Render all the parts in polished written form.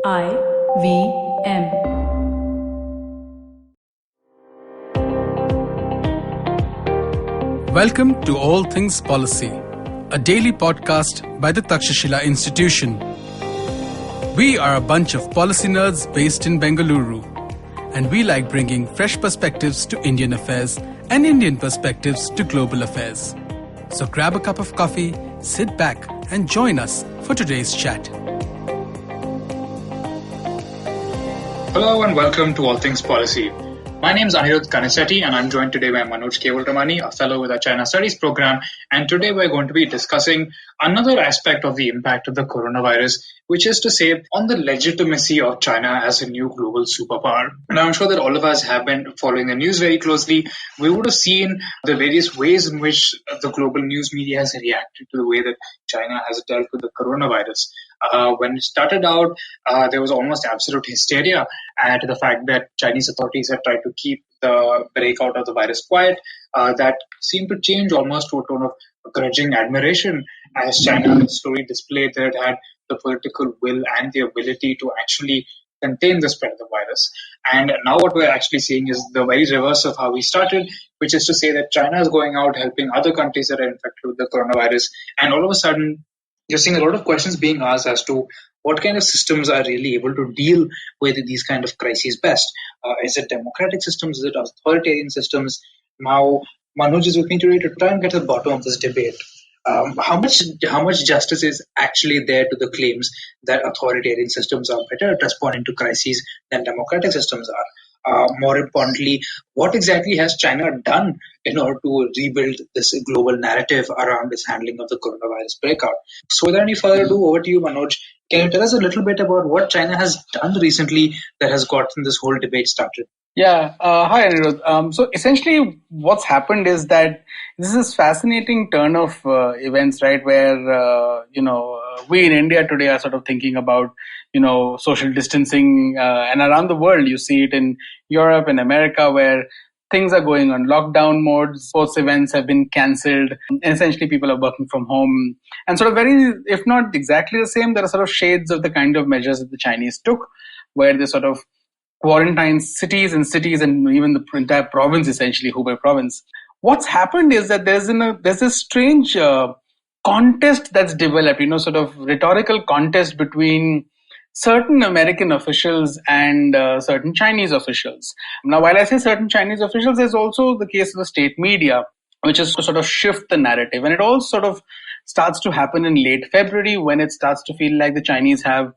IVM. Welcome to All Things Policy, a daily podcast by the Takshashila Institution. We are a bunch of policy nerds based in Bengaluru, and we like bringing fresh perspectives to Indian affairs and Indian perspectives to global affairs. So grab a cup of coffee, sit back, and join us for today's chat. Hello and welcome to All Things Policy. My name is Anirudh Kanisetti and I'm joined today by Manoj Kewalramani, a fellow with our China Studies program. And today we're going to be discussing another aspect of the impact of the coronavirus, which is to say on the legitimacy of China as a new global superpower. And I'm sure that all of us have been following the news very closely. We would have seen the various ways in which the global news media has reacted to the way that China has dealt with the coronavirus. When it started out, there was almost absolute hysteria at the fact that Chinese authorities had tried to keep the breakout of the virus quiet. That seemed to change almost to a tone of grudging admiration as China slowly displayed that it had the political will and the ability to actually contain the spread of the virus. And now what we're actually seeing is the very reverse of how we started, which is to say that China is going out helping other countries that are infected with the coronavirus. And all of a sudden, you're seeing a lot of questions being asked as to what kind of systems are really able to deal with these kind of crises best. Is it democratic systems? Is it authoritarian systems? Now, Manoj is with me today to try and get to the bottom of this debate. How much justice is actually there to the claims that authoritarian systems are better at responding to crises than democratic systems are? More importantly, what exactly has China done in order to rebuild this global narrative around its handling of the coronavirus breakout? So without any further ado, over to you, Manoj. Can you tell us a little bit about what China has done recently that has gotten this whole debate started? Yeah. Hi, Anirudh. So essentially what's happened is that this is fascinating turn of events, right, where, we in India today are sort of thinking about, social distancing, and around the world, you see it in Europe and America where things are going on lockdown mode, sports events have been cancelled, and essentially people are working from home. And sort of very, if not exactly the same, there are sort of shades of the kind of measures that the Chinese took, where they sort of quarantine cities and even the entire province, essentially Hubei province. What's happened is that there's this strange contest that's developed, sort of rhetorical contest between certain American officials and certain Chinese officials. Now, while I say certain Chinese officials, there's also the case of the state media, which is to sort of shift the narrative. And it all sort of starts to happen in late February when it starts to feel like the Chinese have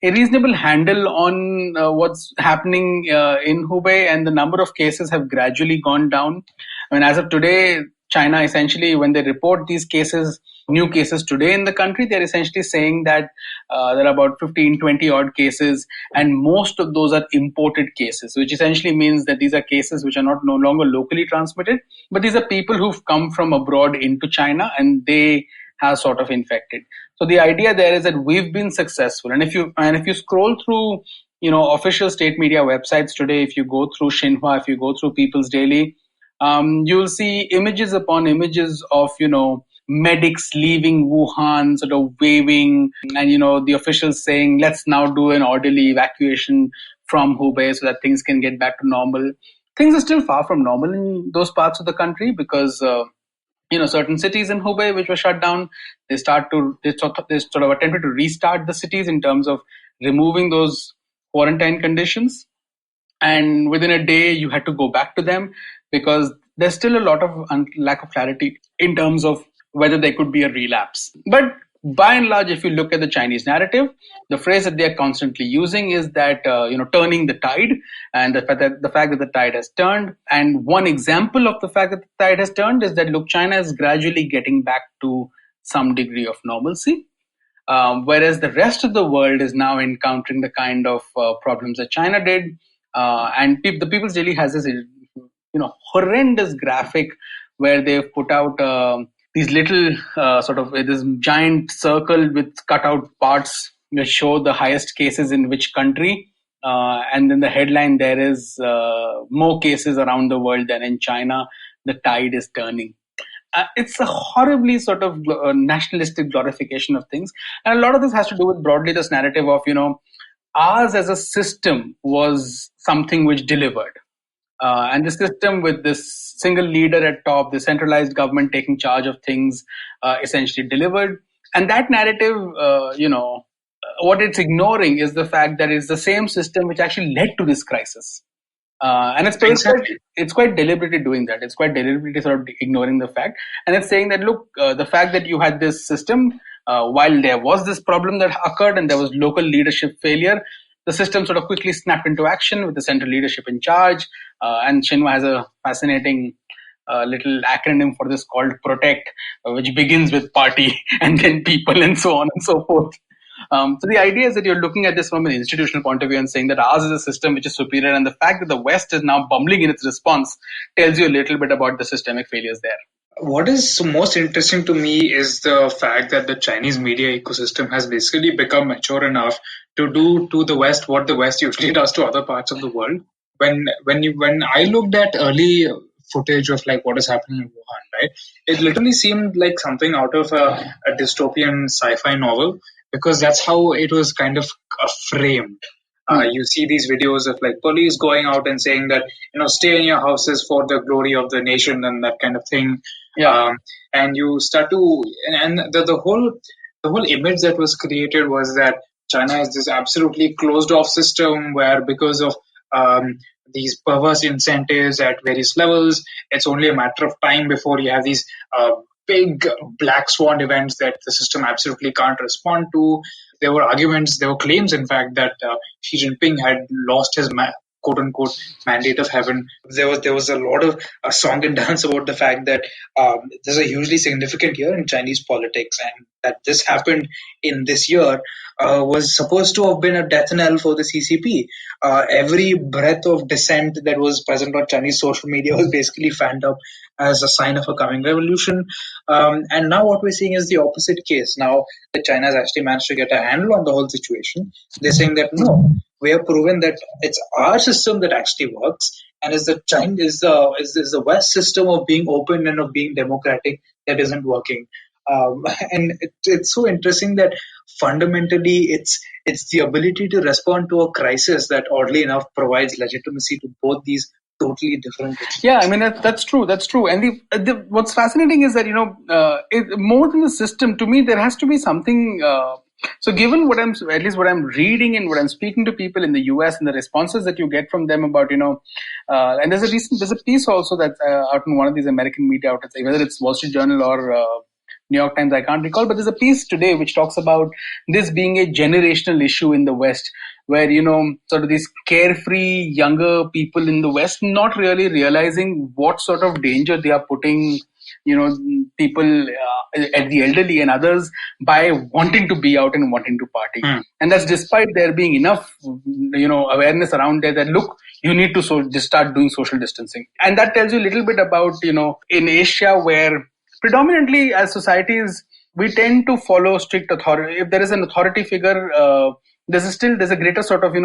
a reasonable handle on what's happening in Hubei, and the number of cases have gradually gone down. I mean, as of today, China essentially, when they report these cases, new cases today in the country, they're essentially saying that there are about 15, 20 odd cases, and most of those are imported cases, which essentially means that these are cases which are no longer locally transmitted, but these are people who've come from abroad into China and they have sort of infected. So the idea there is that we've been successful. And if you scroll through, official state media websites today, if you go through Xinhua, if you go through People's Daily, you'll see images upon images of, medics leaving Wuhan, sort of waving, and, the officials saying, let's now do an orderly evacuation from Hubei so that things can get back to normal. Things are still far from normal in those parts of the country because, certain cities in Hubei which were shut down, they sort of attempted to restart the cities in terms of removing those quarantine conditions. And within a day, you had to go back to them because there's still a lot of lack of clarity in terms of whether there could be a relapse. But by and large, if you look at the Chinese narrative, the phrase that they're constantly using is that, turning the tide, and the fact that the tide has turned. And one example of the fact that the tide has turned is that, look, China is gradually getting back to some degree of normalcy, whereas the rest of the world is now encountering the kind of problems that China did. And the People's Daily has this, horrendous graphic where they've put out these little this giant circle with cutout parts that show the highest cases in which country. And then the headline there is more cases around the world than in China. The tide is turning. It's a horribly sort of nationalistic glorification of things. And a lot of this has to do with broadly this narrative of, ours as a system was something which delivered. And the system with this single leader at top, the centralized government taking charge of things, essentially delivered. And that narrative, what it's ignoring is the fact that it's the same system which actually led to this crisis. And Exactly. it's quite deliberately doing that. It's quite deliberately sort of ignoring the fact. And it's saying that, look, the fact that you had this system, while there was this problem that occurred and there was local leadership failure, the system sort of quickly snapped into action with the central leadership in charge. And Shinwa has a fascinating little acronym for this called PROTECT, which begins with party and then people and so on and so forth. So the idea is that you're looking at this from an institutional point of view and saying that ours is a system which is superior, and the fact that the West is now bumbling in its response tells you a little bit about the systemic failures there. What is most interesting to me is the fact that the Chinese media ecosystem has basically become mature enough to do to the West what the West usually does to other parts of the world. When I looked at early footage of like what is happening in Wuhan, right, it literally seemed like something out of a dystopian sci-fi novel, because that's how it was kind of framed. You see these videos of like police going out and saying that, stay in your houses for the glory of the nation and that kind of thing. Yeah. And you start to, and the whole image that was created was that China is this absolutely closed off system where, because of these perverse incentives at various levels, it's only a matter of time before you have these big black swan events that the system absolutely can't respond to. There were arguments, there were claims, in fact, that Xi Jinping had lost his quote unquote mandate of heaven. There was a lot of song and dance about the fact that this is a hugely significant year in Chinese politics, and that this happened in this year was supposed to have been a death knell for the CCP. Every breath of dissent that was present on Chinese social media was basically fanned up as a sign of a coming revolution. And now what we're seeing is the opposite case. Now that China has actually managed to get a handle on the whole situation, they're saying that no, we have proven that it's our system that actually works, and is the West system of being open and of being democratic that isn't working. And it's so interesting that fundamentally it's the ability to respond to a crisis that, oddly enough, provides legitimacy to both these totally different things. Yeah, I mean that's true. That's true. And what's fascinating is that more than the system, to me, there has to be something. So, given what I'm reading and what I'm speaking to people in the US and the responses that you get from them about and there's a piece also that's out in one of these American media outlets, whether it's Wall Street Journal or New York Times, I can't recall, but there's a piece today which talks about this being a generational issue in the West, where, sort of these carefree younger people in the West not really realizing what sort of danger they are putting, people at the elderly and others by wanting to be out and wanting to party. And that's despite there being enough, awareness around there that, look, you need to just start doing social distancing. And that tells you a little bit about, in Asia, where predominantly as societies, we tend to follow strict authority. If there is an authority figure, there's a greater sort of,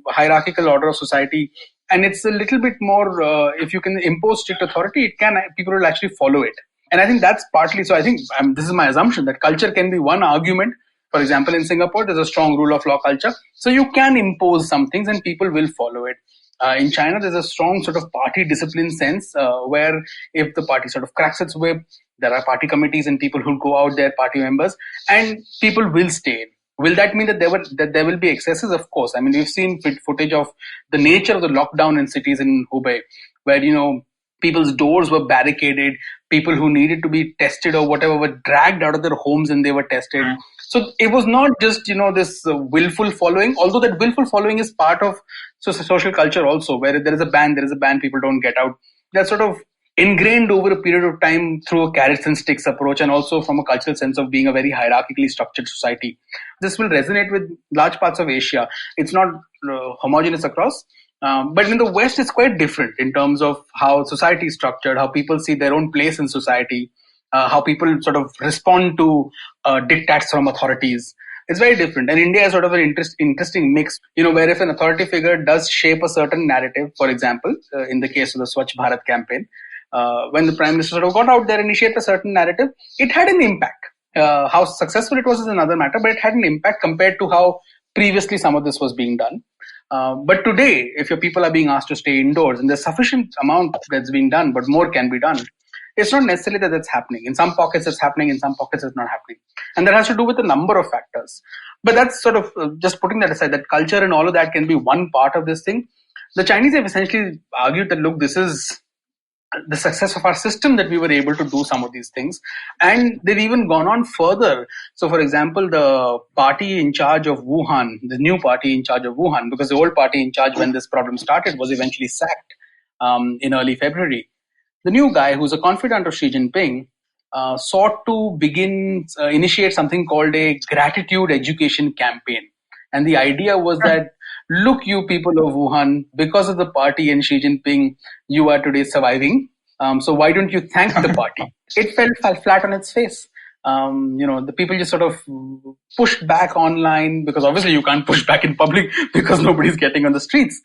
hierarchical order of society. And it's a little bit more, if you can impose strict authority, people will actually follow it. And I think that's partly, so I think this is my assumption that culture can be one argument. For example, in Singapore, there's a strong rule of law culture. So you can impose some things and people will follow it. In China, there's a strong sort of party discipline sense where if the party sort of cracks its whip, there are party committees and people who go out there, party members, and people will stay in. Will that mean that there will be excesses? Of course. I mean, we've seen footage of the nature of the lockdown in cities in Hubei, where, people's doors were barricaded, people who needed to be tested or whatever were dragged out of their homes and they were tested. So it was not just, this willful following, although that willful following is part of social culture also, where there is a ban, people don't get out. That's sort of ingrained over a period of time through a carrots and sticks approach, and also from a cultural sense of being a very hierarchically structured society. This will resonate with large parts of Asia. It's not homogeneous across. But in the West, it's quite different in terms of how society is structured, how people see their own place in society, how people sort of respond to diktats from authorities. It's very different. And India is sort of an interesting mix, where if an authority figure does shape a certain narrative, for example, in the case of the Swachh Bharat campaign, when the Prime Minister sort of got out there and initiated a certain narrative, it had an impact. How successful it was is another matter, but it had an impact compared to how previously some of this was being done. But today, if your people are being asked to stay indoors, and there's sufficient amount that's being done, but more can be done, it's not necessarily that that's happening. In some pockets it's happening, in some pockets it's not happening. And that has to do with a number of factors. But that's sort of just putting that aside, that culture and all of that can be one part of this thing. The Chinese have essentially argued that, look, this is the success of our system that we were able to do some of these things. And they've even gone on further. So, for example, the party in charge of Wuhan, the new party in charge of Wuhan, because the old party in charge when this problem started was eventually sacked in early February. The new guy, who's a confidant of Xi Jinping, sought to initiate something called a gratitude education campaign. And the idea was that, look, you people of Wuhan, because of the party and Xi Jinping, you are today surviving. So why don't you thank the party? It fell flat on its face. The people just sort of pushed back online, because obviously you can't push back in public because nobody's getting on the streets.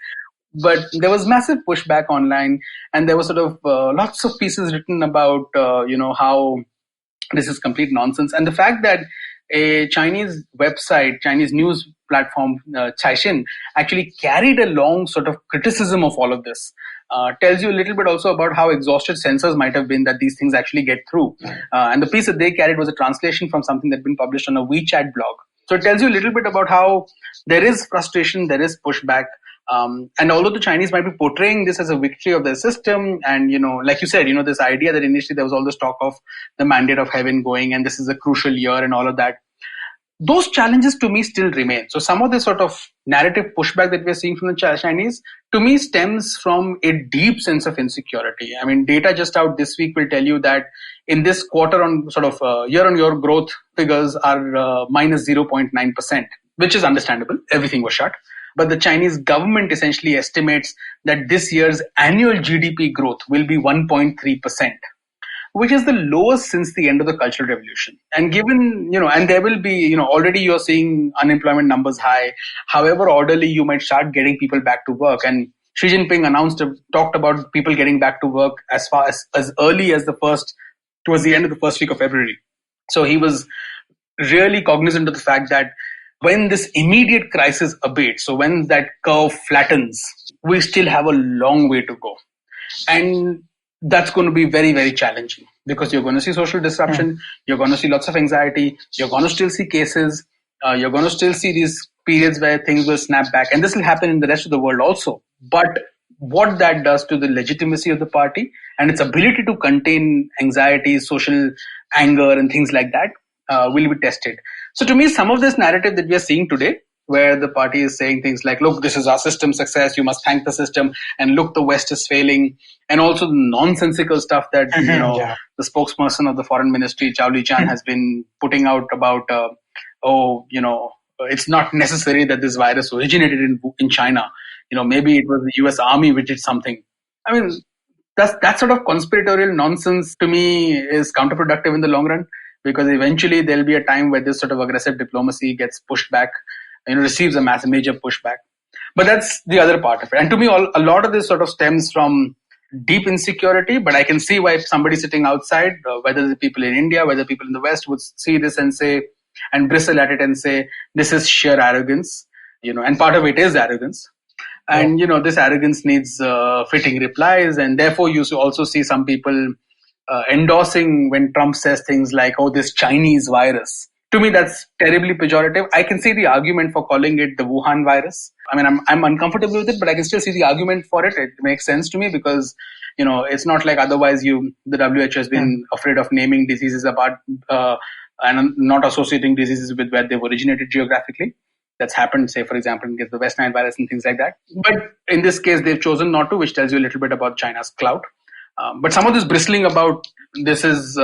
But there was massive pushback online, and there was sort of lots of pieces written about, how this is complete nonsense. And the fact that a Chinese website, Chinese news platform, Caixin, actually carried a long sort of criticism of all of this, tells you a little bit also about how exhausted censors might have been that these things actually get through. And the piece that they carried was a translation from something that had been published on a WeChat blog. So it tells you a little bit about how there is frustration, there is pushback. And although the Chinese might be portraying this as a victory of their system, and, like you said, this idea that initially there was all this talk of the mandate of heaven going, and this is a crucial year and all of that, those challenges to me still remain. So some of the sort of narrative pushback that we're seeing from the Chinese, to me, stems from a deep sense of insecurity. I mean, data just out this week will tell you that in this quarter on sort of year-on-year growth figures are minus 0.9%, which is understandable. Everything was shut. But the Chinese government essentially estimates that this year's annual GDP growth will be 1.3%, which is the lowest since the end of the Cultural Revolution. And given, and there will be, already you're seeing unemployment numbers high. However orderly, you might start getting people back to work. And Xi Jinping talked about people getting back to work as far as early as towards the end of the first week of February. So he was really cognizant of the fact that when this immediate crisis abates, so when that curve flattens, we still have a long way to go. And that's going to be very, very challenging, because you're going to see social disruption, you're going to see lots of anxiety, you're going to still see cases, you're going to still see these periods where things will snap back. And this will happen in the rest of the world also. But what that does to the legitimacy of the party and its ability to contain anxiety, social anger, and things like that will be tested. So to me, some of this narrative that we are seeing today, where the party is saying things like, look, this is our system success, you must thank the system, and look, the West is failing, and also the nonsensical stuff that the spokesperson of the foreign ministry, Chao Li-chan, has been putting out about, it's not necessary that this virus originated in China. Maybe it was the US Army which did something. I mean, that sort of conspiratorial nonsense to me is counterproductive in the long run, because eventually there'll be a time where this sort of aggressive diplomacy gets pushed back, receives a major pushback. But that's the other part of it. And to me, a lot of this sort of stems from deep insecurity, but I can see why somebody sitting outside, whether the people in India, whether people in the West, would see this and bristle at it and say, this is sheer arrogance, and part of it is arrogance. And, this arrogance needs fitting replies. And therefore, you also see some people endorsing when Trump says things like, oh, this Chinese virus. To me, that's terribly pejorative. I can see the argument for calling it the Wuhan virus. I mean, I'm uncomfortable with it, but I can still see the argument for it. It makes sense to me because, it's not like otherwise the WHO has been afraid of naming diseases apart and not associating diseases with where they've originated geographically. That's happened, say, for example, in the West Nile virus and things like that. But in this case, they've chosen not to, which tells you a little bit about China's clout. But some of this bristling about this is,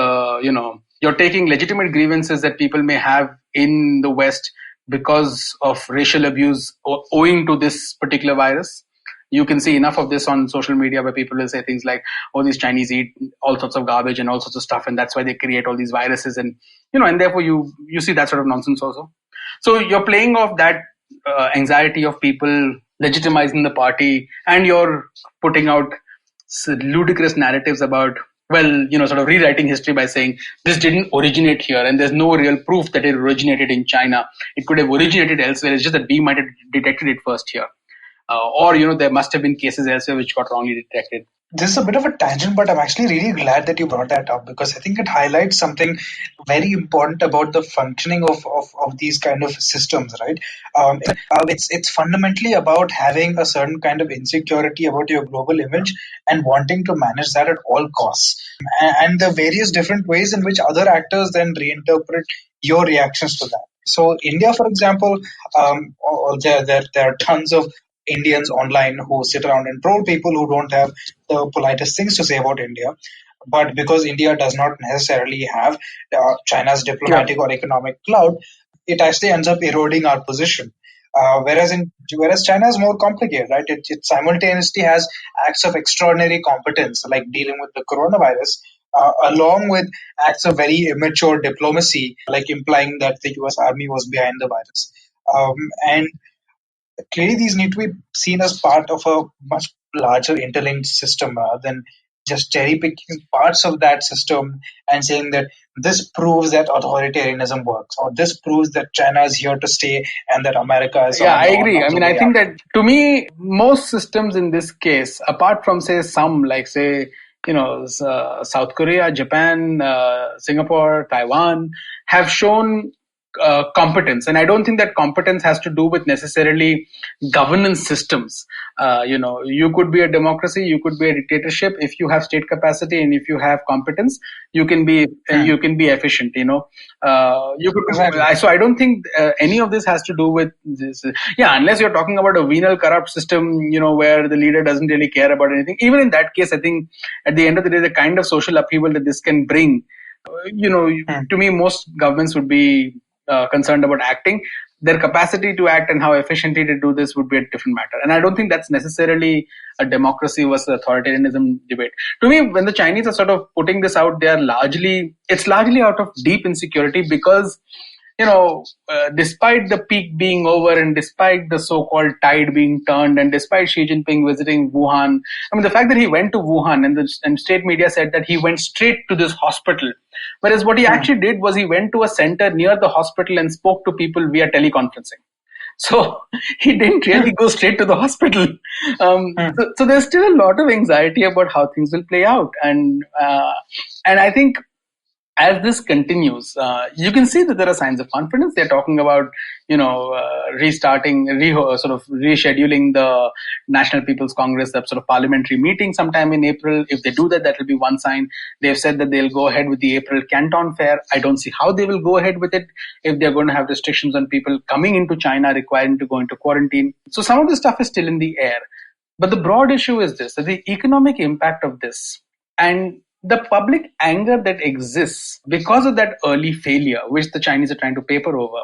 you're taking legitimate grievances that people may have in the West because of racial abuse owing to this particular virus. You can see enough of this on social media where people will say things like, oh, these Chinese eat all sorts of garbage and all sorts of stuff, and that's why they create all these viruses. And, and therefore you see that sort of nonsense also. So you're playing off that anxiety of people legitimizing the party, and you're putting out ludicrous narratives about sort of rewriting history by saying this didn't originate here and there's no real proof that it originated in China. It could have originated elsewhere. It's just that we might have detected it first here. Or there must have been cases elsewhere which got wrongly detected. This is a bit of a tangent, but I'm actually really glad that you brought that up, because I think it highlights something very important about the functioning of these kind of systems, right? It's fundamentally about having a certain kind of insecurity about your global image and wanting to manage that at all costs, and the various different ways in which other actors then reinterpret your reactions to that. So India, for example, there are tons of Indians online who sit around and troll people who don't have the politest things to say about India. But because India does not necessarily have China's diplomatic or economic clout, it actually ends up eroding our position. Whereas China is more complicated, right? It simultaneously has acts of extraordinary competence, like dealing with the coronavirus, along with acts of very immature diplomacy, like implying that the US Army was behind the virus. And clearly, these need to be seen as part of a much larger interlinked system rather than just cherry picking parts of that system and saying that this proves that authoritarianism works, or this proves that China is here to stay and that America is I agree. on the I way think out. that to me, most systems in this case, apart from some like South Korea, Japan, Singapore, Taiwan, have shown competence. And I don't think that competence has to do with necessarily governance systems. You could be a democracy, you could be a dictatorship. If you have state capacity and if you have competence, you can be efficient. You could. Exactly. So I don't think any of this has to do with this. Yeah, unless you're talking about a venal, corrupt system, where the leader doesn't really care about anything. Even in that case, I think at the end of the day, the kind of social upheaval that this can bring, to me, most governments would be concerned about acting. Their capacity to act and how efficiently to do this would be a different matter. And I don't think that's necessarily a democracy versus authoritarianism debate. To me, when the Chinese are sort of putting this out, it's largely out of deep insecurity because, despite the peak being over and despite the so-called tide being turned and despite Xi Jinping visiting Wuhan, the fact that he went to Wuhan and state media said that he went straight to this hospital. Whereas what he actually did was he went to a center near the hospital and spoke to people via teleconferencing. So he didn't really go straight to the hospital. So there's still a lot of anxiety about how things will play out. And I think as this continues, you can see that there are signs of confidence. They're talking about, rescheduling the National People's Congress, that sort of parliamentary meeting sometime in April. If they do that, that will be one sign. They've said that they'll go ahead with the April Canton Fair. I don't see how they will go ahead with it if they're going to have restrictions on people coming into China, requiring to go into quarantine. So some of this stuff is still in the air. But the broad issue is this, that the economic impact of this and the public anger that exists because of that early failure, which the Chinese are trying to paper over,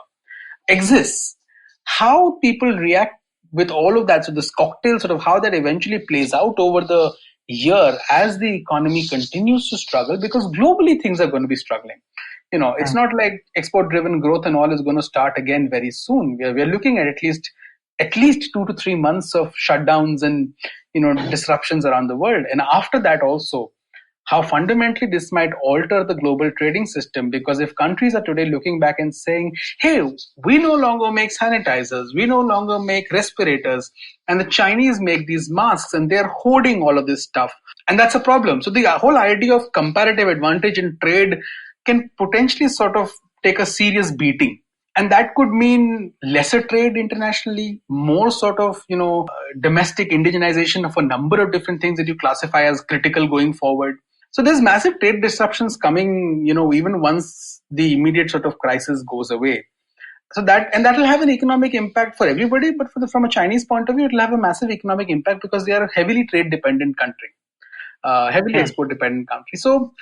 exists. How people react with all of that, so this cocktail, sort of how that eventually plays out over the year as the economy continues to struggle, because globally things are going to be struggling. It's not like export-driven growth and all is going to start again very soon. We're looking at least 2 to 3 months of shutdowns and disruptions around the world, and after that also, how fundamentally this might alter the global trading system. Because if countries are today looking back and saying, hey, we no longer make sanitizers, we no longer make respirators, and the Chinese make these masks and they're hoarding all of this stuff, and that's a problem. So the whole idea of comparative advantage in trade can potentially sort of take a serious beating. And that could mean lesser trade internationally, more sort of, domestic indigenization of a number of different things that you classify as critical going forward. So there's massive trade disruptions coming, even once the immediate sort of crisis goes away. So that will have an economic impact for everybody, but from a Chinese point of view, it will have a massive economic impact because they are a heavily trade dependent country, heavily export dependent country. So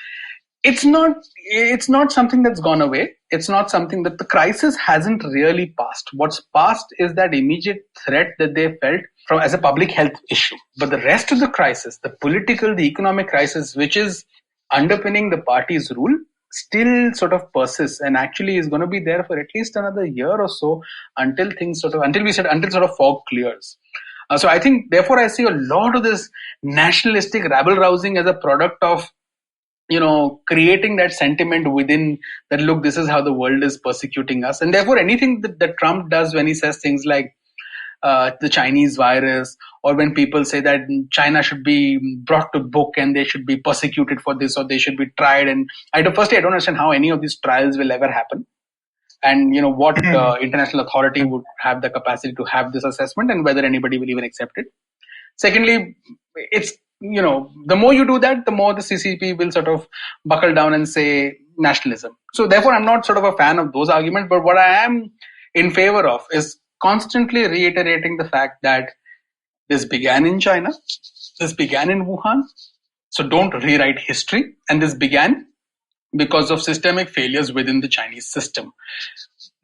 it's not something that's gone away. It's not something that the crisis hasn't really passed. What's passed is that immediate threat that they felt as a public health issue. But the rest of the crisis, the political, the economic crisis, which is underpinning the party's rule, still sort of persists and actually is going to be there for at least another year or so until fog clears. So I think, therefore, I see a lot of this nationalistic rabble rousing as a product of creating that sentiment within that, look, this is how the world is persecuting us. And therefore, anything that Trump does when he says things like the Chinese virus, or when people say that China should be brought to book and they should be persecuted for this, or they should be tried. And firstly, I don't understand how any of these trials will ever happen. And, what international authority would have the capacity to have this assessment, and whether anybody will even accept it. Secondly, it's, the more you do that, the more the CCP will sort of buckle down and say nationalism. So therefore, I'm not sort of a fan of those arguments. But what I am in favor of is constantly reiterating the fact that this began in China, this began in Wuhan. So don't rewrite history. And this began because of systemic failures within the Chinese system.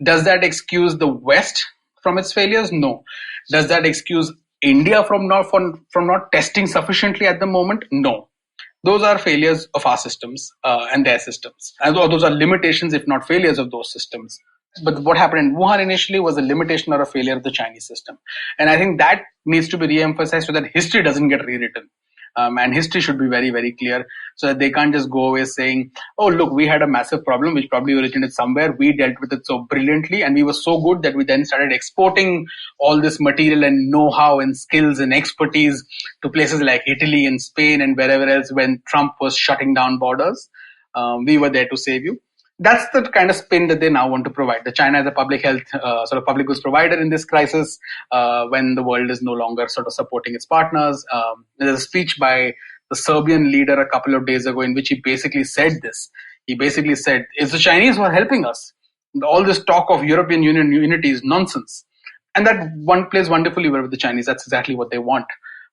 Does that excuse the West from its failures? No. Does that excuse India from not testing sufficiently at the moment? No. Those are failures of our systems and their systems. And those are limitations, if not failures, of those systems. But what happened in Wuhan initially was a limitation or a failure of the Chinese system. And I think that needs to be re-emphasized so that history doesn't get rewritten. And history should be very, very clear, so that they can't just go away saying, oh, look, we had a massive problem which probably originated somewhere. We dealt with it so brilliantly, and we were so good that we then started exporting all this material and know-how and skills and expertise to places like Italy and Spain and wherever else when Trump was shutting down borders. We were there to save you. That's the kind of spin that they now want to provide. The China as a public health, sort of public goods provider in this crisis, when the world is no longer sort of supporting its partners. There's a speech by the Serbian leader a couple of days ago in which he basically said this. He basically said, it's the Chinese who are helping us. All this talk of European Union unity is nonsense. And that one plays wonderfully well with the Chinese. That's exactly what they want.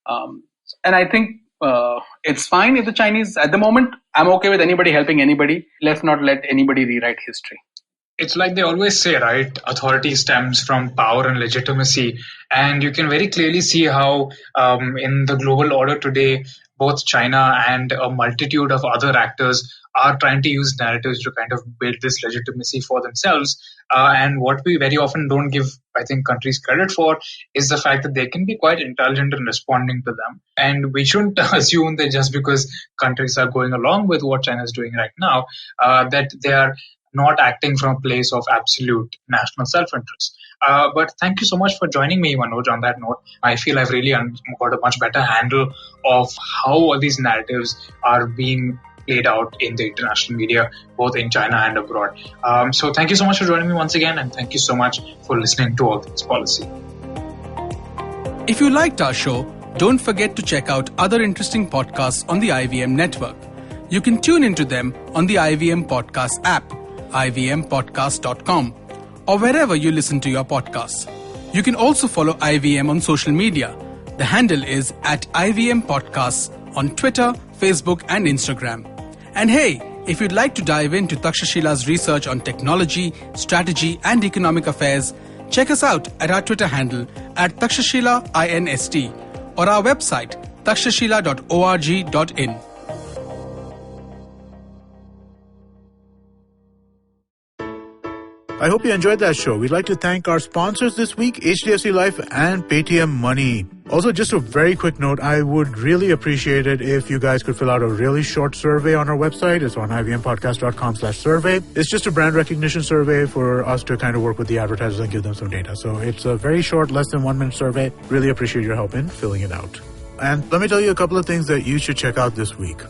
And I think it's fine if the Chinese, at the moment, I'm okay with anybody helping anybody. Let's not let anybody rewrite history. It's like they always say, right? Authority stems from power and legitimacy. And you can very clearly see how in the global order today, both China and a multitude of other actors are trying to use narratives to kind of build this legitimacy for themselves. And what we very often don't give, I think, countries credit for is the fact that they can be quite intelligent in responding to them. And we shouldn't assume that just because countries are going along with what China is doing right now, that they are not acting from a place of absolute national self-interest. But thank you so much for joining me, Manoj, on that note. I feel I've really got a much better handle of how all these narratives are being played out in the international media, both in China and abroad. So thank you so much for joining me once again, and thank you so much for listening to All Things Policy. If you liked our show, don't forget to check out other interesting podcasts on the IVM network. You can tune into them on the IVM Podcast app, ivmpodcast.com, or wherever you listen to your podcasts. You can also follow IVM on social media. The handle is @IVM Podcasts on Twitter, Facebook, and Instagram. And hey, if you'd like to dive into Takshashila's research on technology, strategy, and economic affairs, check us out at our Twitter handle @TakshashilaINST or our website takshashila.org.in. I hope you enjoyed that show. We'd like to thank our sponsors this week, HDFC Life and Paytm Money. Also, just a very quick note, I would really appreciate it if you guys could fill out a really short survey on our website. It's on ivmpodcast.com/survey. It's just a brand recognition survey for us to kind of work with the advertisers and give them some data. So it's a very short, less than 1 minute survey. Really appreciate your help in filling it out. And let me tell you a couple of things that you should check out this week.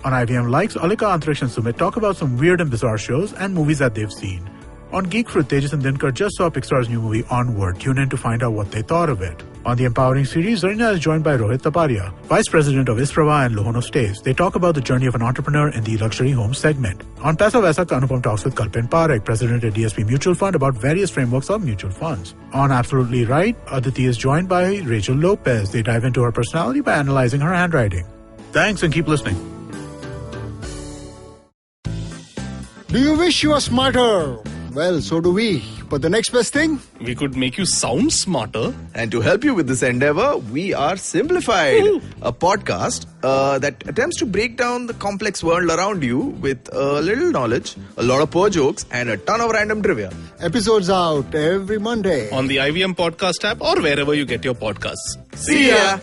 On IVM Likes, Alika, Antriksh and Sumit talk about some weird and bizarre shows and movies that they've seen. On Geek Fruit, Tejas and Dinkar just saw Pixar's new movie Onward. Tune in to find out what they thought of it. On the Empowering series, Zarina is joined by Rohit Taparia, Vice President of Isprava and Lohono Stays. They talk about the journey of an entrepreneur in the luxury home segment. On Paisa Vaisa, Anupam talks with Kalpin Parekh, President at DSP Mutual Fund, about various frameworks of mutual funds. On Absolutely Right, Aditi is joined by Rachel Lopez. They dive into her personality by analyzing her handwriting. Thanks and keep listening. Do you wish you were smarter? Well, so do we. But the next best thing? We could make you sound smarter. And to help you with this endeavor, we are Simplified, a podcast that attempts to break down the complex world around you with a little knowledge, a lot of poor jokes, and a ton of random trivia. Episodes out every Monday On the IVM Podcast app or wherever you get your podcasts. See ya!